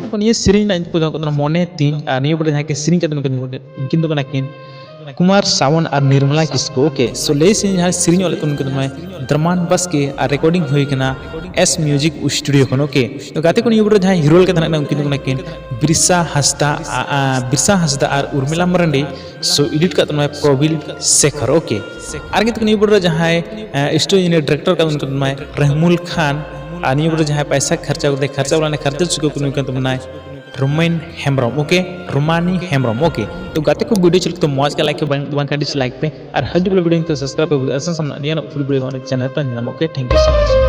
तो ये सीरीज ना इनको मोने तीन नियो बड़े जहाँ के सीरीज का किन तो किन कुमार सावन और निर्मला किसको ओके सो ले से जहाँ सीरीज वाले उनको द्रमान बस के रिकॉर्डिंग हुई कना एस म्यूजिक स्टूडियो खन ओके तो गाते को नियो जहाँ हिरो के तना उनकिन किन बिरसा हंसदा और उर्मिला मरंडी सो एडिट का प्रवील शेखर ओके और कितने नियो जहाँ स्टोरी डायरेक्टर का उनको रहमुल खान और नियो जहाँ पैसा खर्चा वाला खर्चा चुके romaine Hembrom okay रोमानी Hembrom okay तो गाते को वीडियो चल तो मौज का लाइक पे डिसलाइक पे और हर वीडियो तो सब्सक्राइब पे ऐसा सामने फुल वीडियो चैनल पर okay thank you so much.